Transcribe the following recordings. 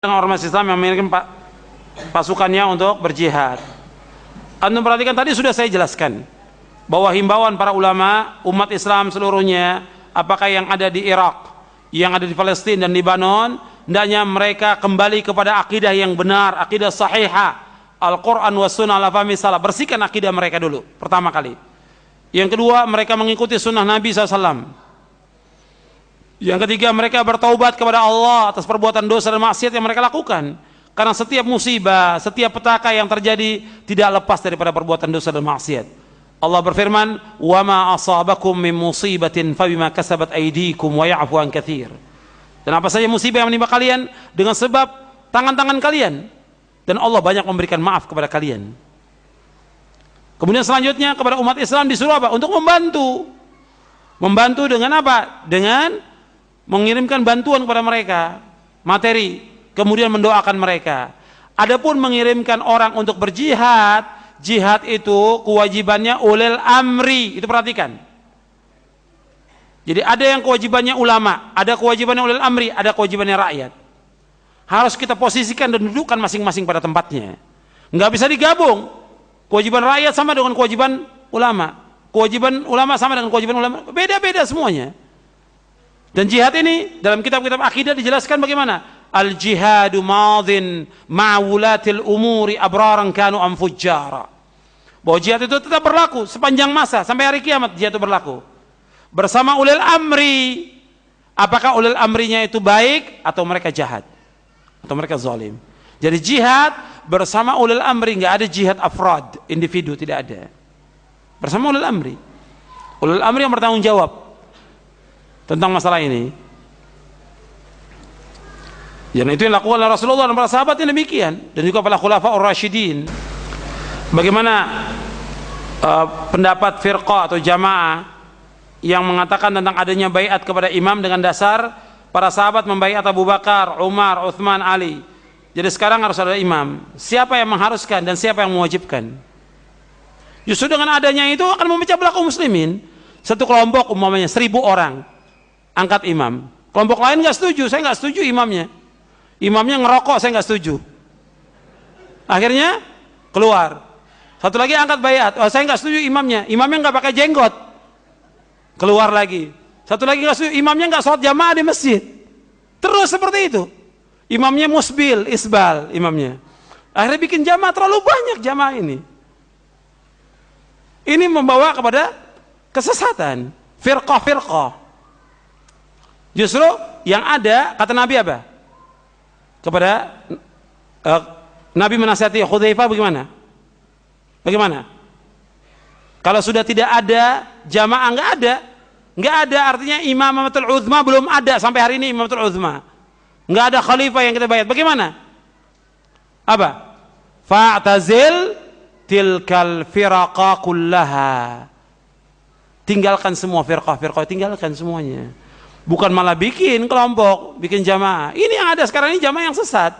ormas Islam yang mengirimkan pasukannya untuk berjihad. Anda perhatikan tadi sudah saya jelaskan bahwa himbauan para ulama umat Islam seluruhnya, apakah yang ada di Irak, yang ada di Palestina dan Lebanon, hendaknya mereka kembali kepada akidah yang benar, akidah sahihah, Al-Quran wa sunnah ala fahmi salaf. Bersihkan akidah mereka dulu pertama kali. Yang kedua, mereka mengikuti sunnah Nabi SAW. Yang ketiga, mereka bertaubat kepada Allah atas perbuatan dosa dan maksiat yang mereka lakukan. Karena setiap musibah, setiap petaka yang terjadi tidak lepas daripada perbuatan dosa dan maksiat. Allah berfirman, "Wa ma asabakum min musibatin fabima kasabat aydikum wa ya'fu an katsir." Dan apa saja musibah yang menimpa kalian dengan sebab tangan-tangan kalian, dan Allah banyak memberikan maaf kepada kalian. Kemudian selanjutnya kepada umat Islam disuruh apa? Untuk membantu. Membantu dengan apa? Dengan mengirimkan bantuan kepada mereka, materi, kemudian mendoakan mereka. Adapun mengirimkan orang untuk berjihad, jihad itu kewajibannya ulil amri. Itu perhatikan. Jadi ada yang kewajibannya ulama, ada kewajibannya ulil amri, ada kewajibannya rakyat. Harus kita posisikan dan dudukkan masing-masing pada tempatnya. Nggak bisa digabung. Kewajiban rakyat sama dengan kewajiban ulama. Kewajiban ulama sama dengan kewajiban ulama. Beda-beda semuanya. Dan jihad ini dalam kitab-kitab akidah dijelaskan bagaimana? Al-jihadu madhin ma'wulatil umuri abraran kanu am fujjara. Bahwa jihad itu tetap berlaku sepanjang masa sampai hari kiamat. Jihad itu berlaku bersama ulil amri. Apakah ulil amrinya itu baik atau mereka jahat atau mereka zalim? Jadi jihad bersama ulil amri, nggak ada jihad afrad, individu, tidak ada. Bersama ulil amri. Ulil amri yang bertanggung jawab tentang masalah ini. Dan itu yang dilakukan oleh Rasulullah dan para sahabatnya demikian, dan juga para khulafaur rasyidin. Bagaimana pendapat firqah atau jamaah yang mengatakan tentang adanya baiat kepada imam dengan dasar para sahabat membaiat Abu Bakar, Umar, Uthman, Ali. Jadi sekarang harus ada imam. Siapa yang mengharuskan dan siapa yang mewajibkan? Justru dengan adanya itu akan memecah belah kaum muslimin. Satu kelompok umpamanya 1000 orang angkat imam, kelompok lain nggak setuju, saya nggak setuju imamnya ngerokok, saya nggak setuju. Akhirnya keluar. Satu lagi angkat baiat, oh, saya nggak setuju imamnya nggak pakai jenggot, keluar lagi. Satu lagi nggak setuju, imamnya nggak sholat jamaah di masjid. Terus seperti itu. Imamnya musbil, isbal imamnya. Akhirnya bikin jamaah terlalu banyak jamaah ini. Ini membawa kepada kesesatan, firqah. Justru yang ada, kata Nabi apa? Kepada Nabi menasihati Hudzaifah bagaimana? Bagaimana? Kalau sudah tidak ada jamaah, nggak ada artinya imamatul uzma belum ada sampai hari ini. Imamatul uzma nggak ada khalifah yang kita bayat. Bagaimana? Apa? Fa'tazil tilkal firaqa kullaha. Tinggalkan semua firqah, tinggalkan semuanya. Bukan malah bikin kelompok, bikin jamaah. Ini yang ada sekarang ini jamaah yang sesat.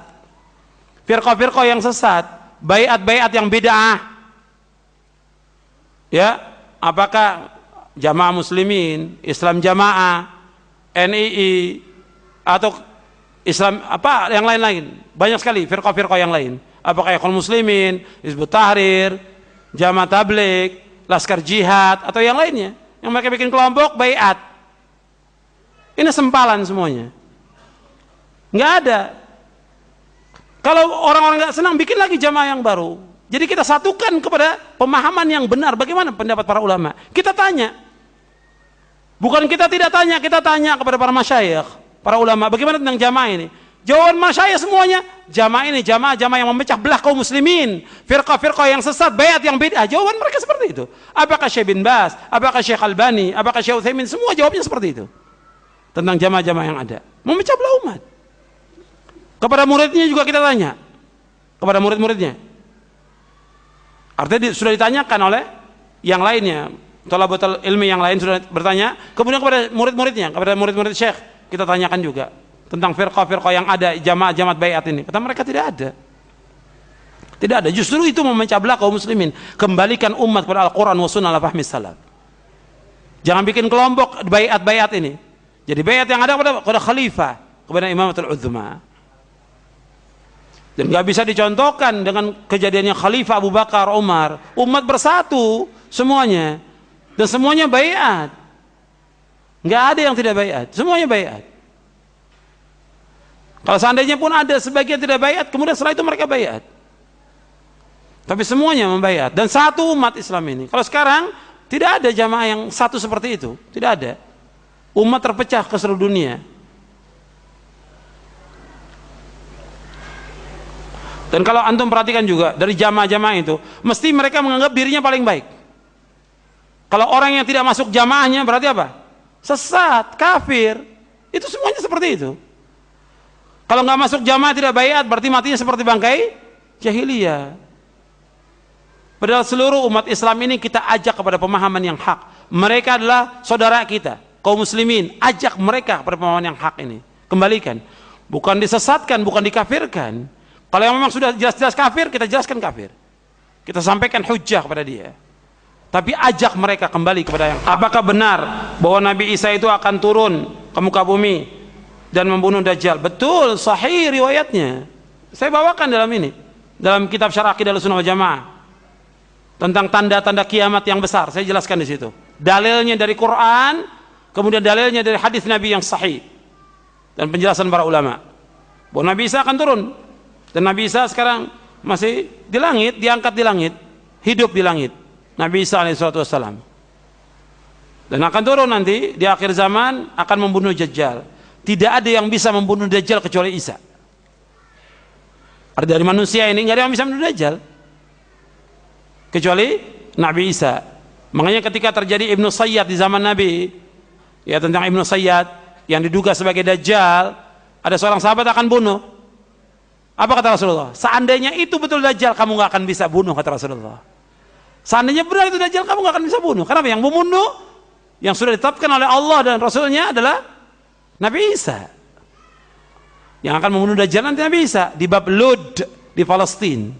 Firqah yang sesat, baiat yang bid'ah. Ya, apakah jamaah muslimin, Islam jamaah, NII atau Islam apa yang lain-lain? Banyak sekali firqah yang lain. Apakah Ikhwanul Muslimin, Hizbut Tahrir, Jamaah Tabligh, Laskar Jihad atau yang lainnya? Yang mereka bikin kelompok baiat. Ini sempalan semuanya. Nggak ada. Kalau orang-orang nggak senang, bikin lagi jamaah yang baru. Jadi kita satukan kepada pemahaman yang benar. Bagaimana pendapat para ulama? Kita tanya. Bukan kita tidak tanya, kita tanya kepada para masyayikh, para ulama. Bagaimana tentang jamaah ini? Jawaban masyayikh semuanya, jamaah ini jamaah yang memecah belah kaum muslimin. Firqah yang sesat, baiat yang bid'ah. Jawaban mereka seperti itu. Apakah Syekh bin Baz, apakah Syekh Albani, apakah Syekh Utsaimin, semua jawabnya seperti itu. Tentang jamaah-jamaah yang ada, memecah belah umat. Kepada muridnya juga kita tanya, kepada murid-muridnya. Artinya sudah ditanyakan oleh yang lainnya, thalabatul ilmi yang lain sudah bertanya. Kemudian kepada murid-muridnya, kepada murid-murid syekh kita tanyakan juga tentang firqah yang ada, jamaah baiat ini. Kata mereka tidak ada. Tidak ada. Justru itu memecah belah kaum muslimin. Kembalikan umat kepada Al-Quran wa sunnah ala fahmi salaf. Jangan bikin kelompok baiat ini. Jadi baiat yang ada kepada khalifah, kepada imamatul uzma. Dan nggak bisa dicontohkan dengan kejadiannya Khalifah Abu Bakar, Umar. Umat bersatu semuanya, dan semuanya baiat. Nggak ada yang tidak baiat, semuanya baiat. Kalau seandainya pun ada sebagian tidak baiat, kemudian setelah itu mereka baiat. Tapi semuanya membaiat, dan satu umat Islam ini. Kalau sekarang tidak ada jamaah yang satu seperti itu, tidak ada. Umat terpecah ke seluruh dunia. Dan kalau antum perhatikan juga dari jamaah-jamaah itu, mesti mereka menganggap dirinya paling baik. Kalau orang yang tidak masuk jamaahnya berarti apa? Sesat, kafir. Itu semuanya seperti itu. Kalau nggak masuk jamaah tidak baiat, berarti matinya seperti bangkai jahiliyah. Padahal seluruh umat Islam ini kita ajak kepada pemahaman yang hak. Mereka adalah saudara kita, kaum muslimin. Ajak mereka kepada pemahaman yang hak ini. Kembalikan. Bukan disesatkan, bukan dikafirkan. Kalau yang memang sudah jelas-jelas kafir, kita jelaskan kafir. Kita sampaikan hujjah kepada dia. Tapi ajak mereka kembali kepada yang hak. Apakah benar bahwa Nabi Isa itu akan turun ke muka bumi dan membunuh Dajjal? Betul, sahih riwayatnya. Saya bawakan dalam ini, dalam kitab Syarah Aqidah Ahlussunnah wal Jamaah, tentang tanda-tanda kiamat yang besar. Saya jelaskan di situ. Dalilnya dari Quran, kemudian dalilnya dari hadis Nabi yang sahih, dan penjelasan para ulama bahwa Nabi Isa akan turun. Dan Nabi Isa sekarang masih di langit, diangkat di langit, hidup di langit. Nabi Isa alaihissalam. Dan akan turun nanti di akhir zaman, akan membunuh Dajjal. Tidak ada yang bisa membunuh Dajjal kecuali Isa. Ada dari manusia ini nggak ada yang bisa membunuh Dajjal kecuali Nabi Isa. Makanya ketika terjadi Ibnu Sayyad di zaman Nabi, ya, tentang Ibnu Sayyad yang diduga sebagai Dajjal, ada seorang sahabat akan bunuh. Apa kata Rasulullah? Seandainya itu betul Dajjal, kamu nggak akan bisa bunuh, kata Rasulullah. Seandainya benar itu Dajjal, kamu nggak akan bisa bunuh. Kenapa? Yang membunuh, yang sudah ditetapkan oleh Allah dan Rasulnya adalah Nabi Isa. Yang akan membunuh Dajjal nanti Nabi Isa di bab Lud di Palestina.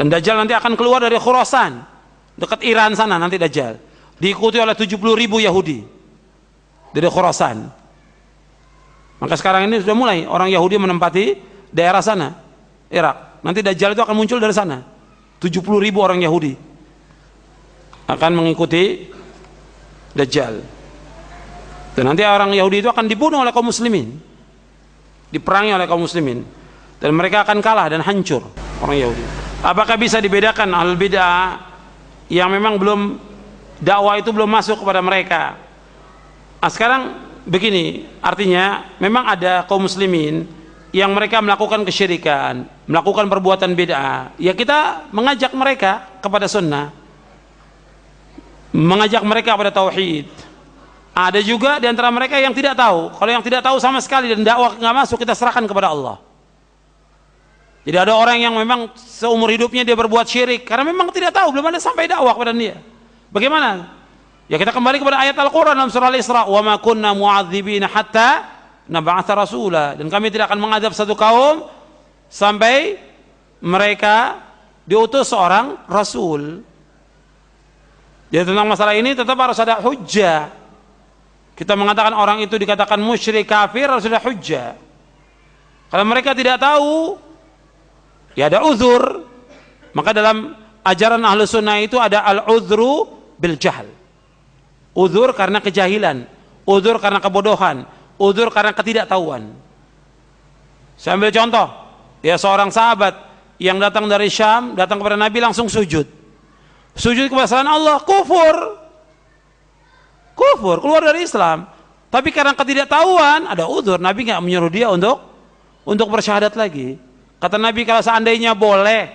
Dan Dajjal nanti akan keluar dari Khurasan, dekat Iran sana nanti Dajjal. Diikuti oleh 70.000 Yahudi dari Khurasan. Maka sekarang ini sudah mulai orang Yahudi menempati daerah sana, Irak. Nanti Dajjal itu akan muncul dari sana. 70.000 orang Yahudi akan mengikuti Dajjal. Dan nanti orang Yahudi itu akan dibunuh oleh kaum muslimin, diperangi oleh kaum muslimin, dan mereka akan kalah dan hancur orang Yahudi. Apakah bisa dibedakan ahlul bid'ah yang memang belum, dakwah itu belum masuk kepada mereka? Nah, sekarang begini, artinya memang ada kaum muslimin yang mereka melakukan kesyirikan, melakukan perbuatan bid'ah. Ya kita mengajak mereka kepada sunnah, mengajak mereka kepada tauhid. Ada juga di antara mereka yang tidak tahu. Kalau yang tidak tahu sama sekali dan dakwah nggak masuk, kita serahkan kepada Allah. Jadi ada orang yang memang seumur hidupnya dia berbuat syirik karena memang tidak tahu, belum ada sampai dakwah kepada dia. Bagaimana? Ya kita kembali kepada ayat Al-Quran dalam surah Al-Isra, wa ma kunna mu'adzibina hatta nab'atha rasula. Dan kami tidak akan mengadab satu kaum sampai mereka diutus seorang rasul. Jadi tentang masalah ini tetap harus ada hujjah. Kita mengatakan orang itu dikatakan musyrik kafir harus ada hujjah. Kalau mereka tidak tahu, ya ada uzur. Maka dalam ajaran Ahlus Sunnah itu ada al-uzru bil jahl. Uzur karena kejahilan, uzur karena kebodohan, uzur karena ketidaktahuan. Saya ambil contoh, ya seorang sahabat yang datang dari Syam, datang kepada Nabi langsung sujud. Sujud kepada selain Allah, kufur, keluar dari Islam. Tapi karena ketidaktahuan, ada uzur. Nabi nggak menyuruh dia untuk bersyahadat lagi. Kata Nabi, kalau seandainya boleh